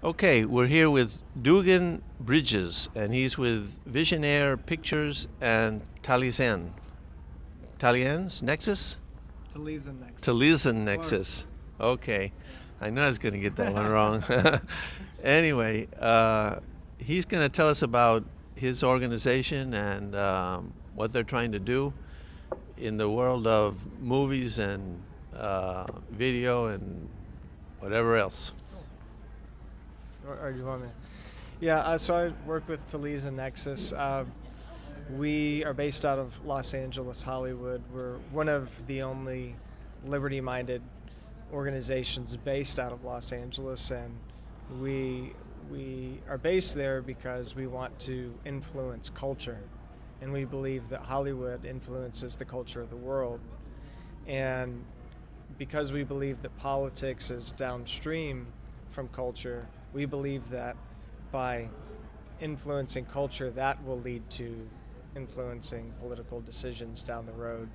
Okay, we're here with Dugan Bridges, and he's with Visionaire Pictures and Taliesin. Talien's Nexus? Taliesin next. Taliesin Nexus. Okay, I know I was going to get that one wrong. Anyway, he's going to tell us about his organization and what they're trying to do in the world of movies and video and whatever else. Or do you want me? Yeah, so I work with Taliesin Nexus. We are based out of Los Angeles, Hollywood. We're one of the only liberty-minded organizations based out of Los Angeles, and we are based there because we want to influence culture, and we believe that Hollywood influences the culture of the world. And because we believe that politics is downstream from culture, we believe that by influencing culture, that will lead to influencing political decisions down the road,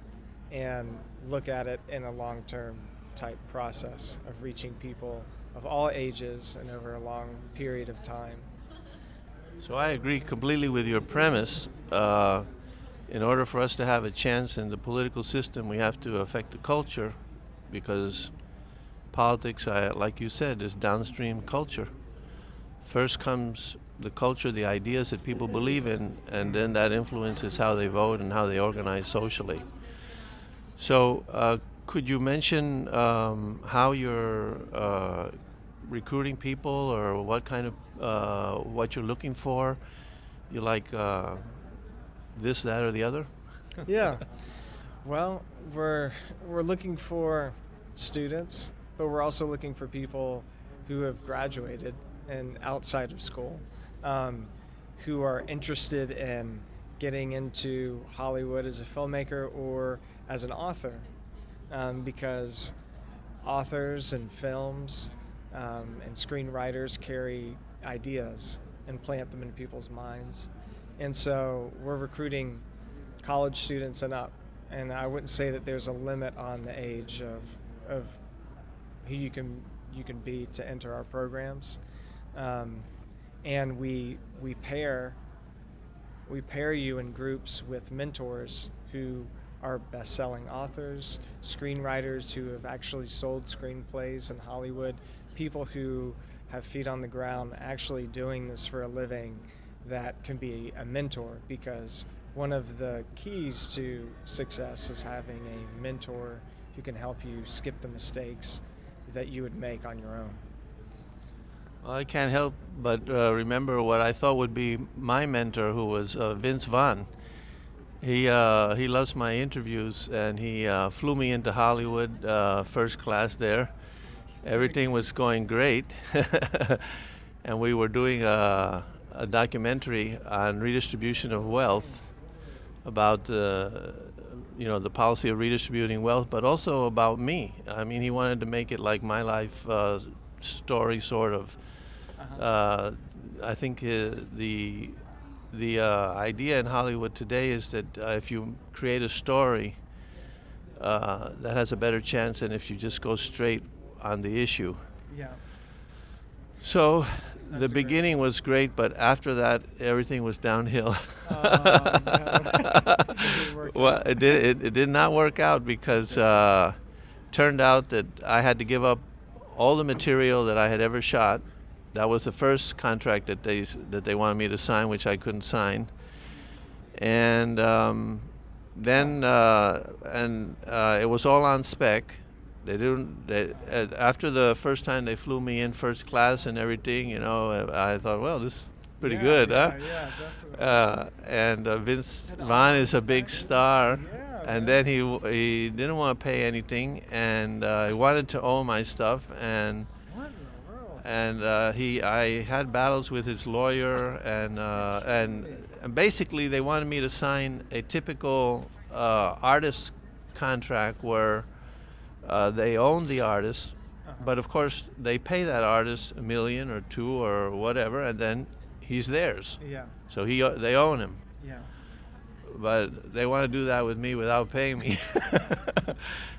and look at it in a long-term type process of reaching people of all ages and over a long period of time. So I agree completely with your premise. In order for us to have a chance in the political system, we have to affect the culture, because politics, like you said, is downstream culture. First comes the culture, the ideas that people believe in, and then that influences how they vote and how they organize socially. So, could you mention how you're recruiting people, or what kind of what you're looking for? You like this, that, or the other? Yeah. Well, we're looking for students, but we're also looking for people who have graduated and outside of school, who are interested in getting into Hollywood as a filmmaker or as an author, because authors and films and screenwriters carry ideas and plant them in people's minds. And so we're recruiting college students and up. And I wouldn't say that there's a limit on the age of who you can be to enter our programs. And we pair you in groups with mentors who are best-selling authors, screenwriters who have actually sold screenplays in Hollywood, people who have feet on the ground actually doing this for a living, that can be a mentor, because one of the keys to success is having a mentor who can help you skip the mistakes that you would make on your own. Well, I can't help but remember what I thought would be my mentor, who was Vince Vaughn. He loves my interviews, and he flew me into Hollywood, first class there. Everything was going great, and we were doing a documentary on redistribution of wealth, about the policy of redistributing wealth, but also about me. I mean, he wanted to make it like my life story, sort of. I think the idea in Hollywood today is that if you create a story, that has a better chance than if you just go straight on the issue. Yeah. So the That's beginning was great, but after that, everything was downhill. No. It didn't work Well, out. it did not work out, because turned out that I had to give up all the material that I had ever shot. That was the first contract that they wanted me to sign, which I couldn't sign. And then it was all on spec. They didn't. After the first time they flew me in first class and everything, I thought, well, this is pretty good, huh? Yeah, definitely. And Vince Vaughn is a big star, Yeah, and man. then he didn't want to pay anything, and he wanted to own my stuff, and What in the world? I had battles with his lawyer, and basically they wanted me to sign a typical artist contract where they own the artist, but of course they pay that artist $1 million or $2 or whatever, and then he's theirs. Yeah, So they own him. yeah. But they want to do that with me without paying me.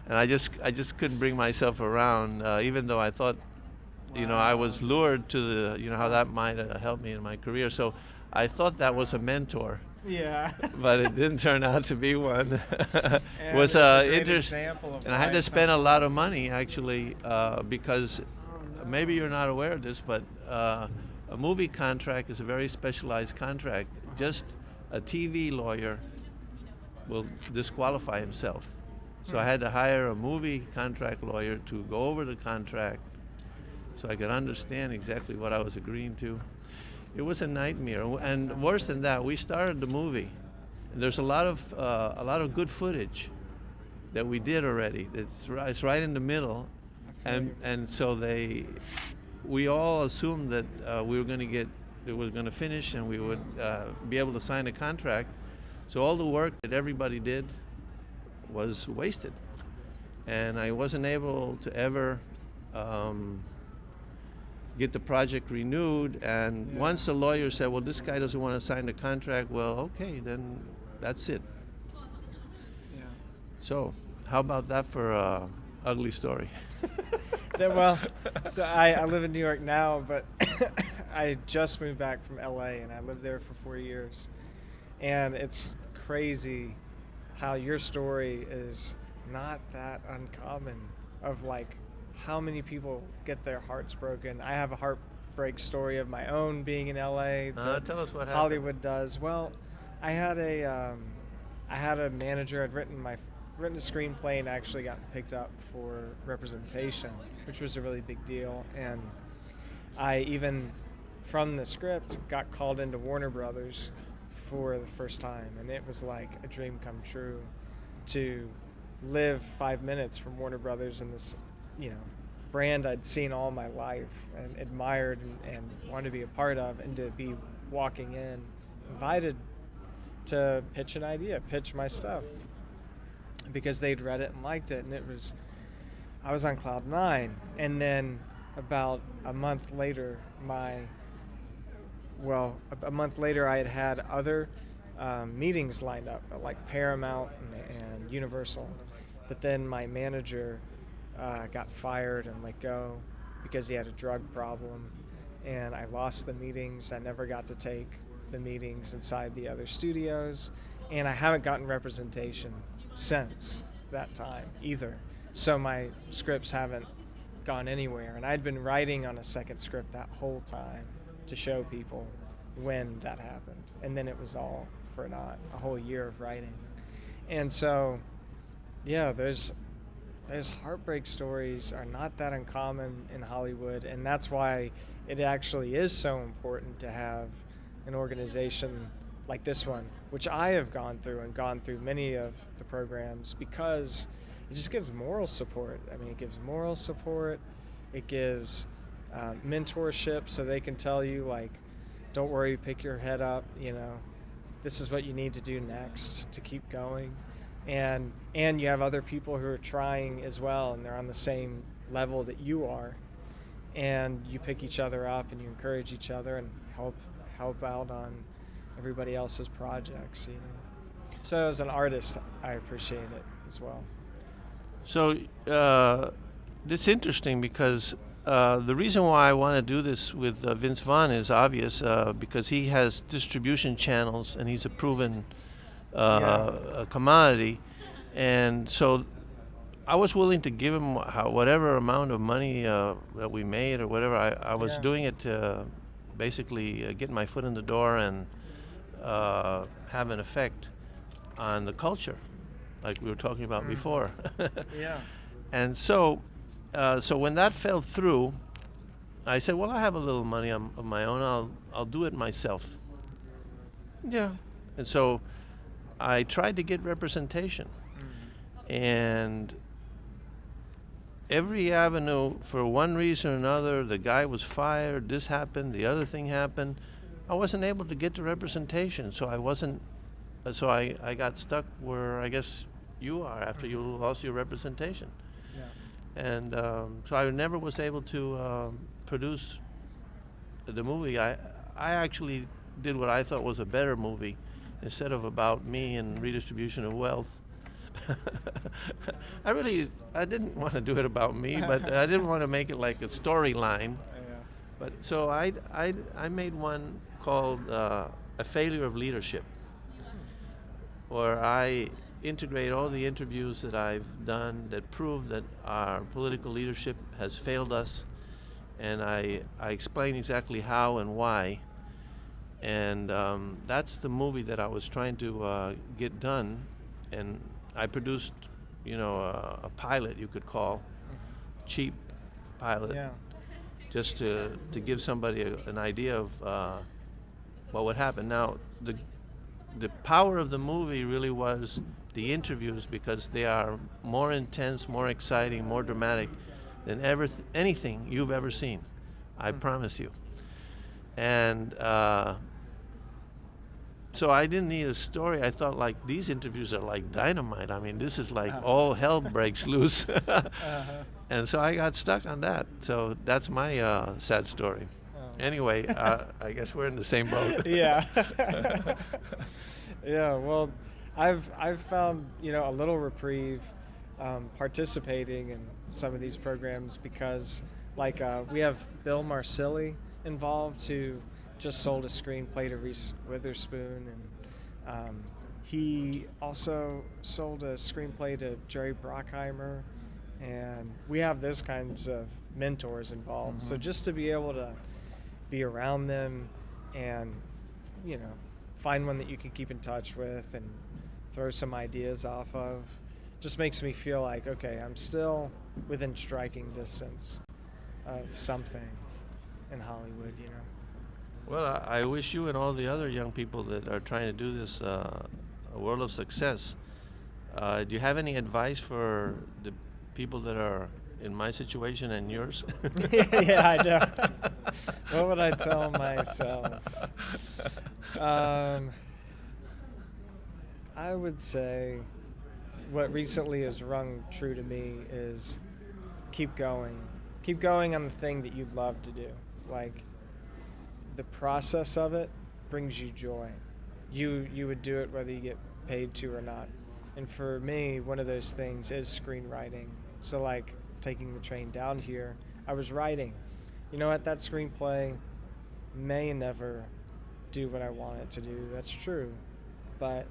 And I just couldn't bring myself around, even though I thought I Wow. was lured to the, how that might help me in my career. So I thought that was a mentor, Yeah. but it didn't turn out to be one. It And was it's a great interest, example of and I had why to it's spend a lot of important. money actually because maybe you're not aware of this, but a movie contract is a very specialized contract. Just a TV lawyer will disqualify himself. So I Hmm. had to hire a movie contract lawyer to go over the contract so I could understand exactly what I was agreeing to. It was a nightmare, That and sounds worse like than that, we started the movie. And there's a lot of good footage that we did already. It's right in the middle, I feel and you. and so we all assumed that we were going to get it was going to finish and we would be able to sign a contract. So all the work that everybody did was wasted, and I wasn't able to ever um, get the project renewed. And Yeah. once the lawyer said, "Well, this guy doesn't want to sign the contract," well, okay, then that's it. Yeah. So, how about that for a ugly story? Well, so I live in New York now, but I just moved back from LA and I lived there for 4 years. And it's crazy how your story is not that uncommon of like how many people get their hearts broken. I have a heartbreak story of my own being in LA that Tell us what happened. Hollywood does. Well, I had a I had a manager. I'd written a screenplay and actually got picked up for representation, which was a really big deal. And I even from the script got called into Warner Brothers for the first time, and it was like a dream come true to live 5 minutes from Warner Brothers and this, you know, brand I'd seen all my life and admired and wanted to be a part of, and to be walking in, invited to pitch an idea, pitch my stuff, because they'd read it and liked it, and I was on cloud nine, and then about a month later, a month later, I had other meetings lined up at like Paramount and Universal, but then my manager got fired and let go because he had a drug problem, and I lost the meetings. I never got to take the meetings inside the other studios, and I haven't gotten representation since that time either. So my scripts haven't gone anywhere, and I'd been writing on a second script that whole time to show people when that happened, and then it was all for naught, a whole year of writing. And so, yeah, there's heartbreak stories are not that uncommon in Hollywood, and that's why it actually is so important to have an organization like this one, which I have gone through many of the programs, because it just gives moral support. I mean, it gives moral support, it gives mentorship, so they can tell you, like, don't worry, pick your head up, this is what you need to do next to keep going. And you have other people who are trying as well, and they're on the same level that you are, and you pick each other up and you encourage each other and help out on everybody else's projects. So as an artist, I appreciate it as well. So, it's interesting because the reason why I want to do this with Vince Vaughn is obvious because he has distribution channels and he's a proven Yeah. a commodity. And so I was willing to give him whatever amount of money that we made or whatever. I was Yeah. doing it to basically get my foot in the door and have an effect on the culture, like we were talking about Mm. before. Yeah. And so when that fell through, I said, "Well, I have a little money of my own. I'll do it myself." Yeah. And so I tried to get representation, Mm. and every avenue, for one reason or another, the guy was fired, this happened, the other thing happened. I wasn't able to get the representation, so I wasn't. So I got stuck where I guess you are after you Mhm. lost your representation, Yeah. and so I never was able to produce the movie. I actually did what I thought was a better movie, instead of about me and redistribution of wealth. I didn't want to do it about me, but I didn't want to make it like a storyline. Yeah. But so I made one called A Failure of Leadership, where I integrate all the interviews that I've done that prove that our political leadership has failed us, and I explain exactly how and why. And that's the movie that I was trying to get done, and I produced, a pilot you could call, cheap pilot, Yeah. just to give somebody an idea of what would happen. Now, the power of the movie really was the interviews, because they are more intense, more exciting, more dramatic than anything you've ever seen. I promise you. And so I didn't need a story. I thought, like, these interviews are like dynamite. I mean, this is like all hell breaks loose. Uh-huh. And so I got stuck on that. So that's my sad story. Oh. Anyway, I guess we're in the same boat. Yeah. Yeah. Well, I've found a little reprieve participating in some of these programs because, like, we have Bill Marsili involved, who just sold a screenplay to Reese Witherspoon, and he also sold a screenplay to Jerry Bruckheimer, and we have those kinds of mentors involved. So just to be able to be around them and find one that you can keep in touch with and throw some ideas off of just makes me feel like, okay, I'm still within striking distance of something in Hollywood. Well, I wish you and all the other young people that are trying to do this a world of success. Do you have any advice for the people that are in my situation and yours? Yeah, I do. What would I tell myself? I would say what recently has rung true to me is keep going. Keep going on the thing that you love to do. Like, the process of it brings you joy. You would do it whether you get paid to or not. And for me, one of those things is screenwriting. So, like, taking the train down here, I was writing. You know what? That screenplay may never do what I want it to do. That's true. But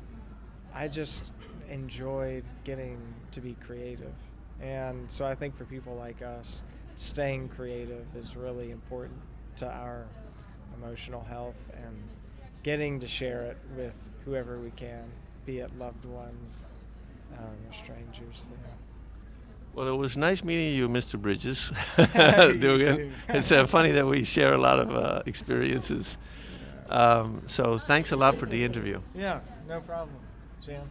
I just enjoyed getting to be creative. And so I think for people like us, staying creative is really important to our emotional health, and getting to share it with whoever we can, be it loved ones or strangers. Yeah. Well, it was nice meeting you, Mr. Bridges. You Dugan. too. It's funny that we share a lot of experiences. So thanks a lot for the interview. Yeah, no problem, Jan.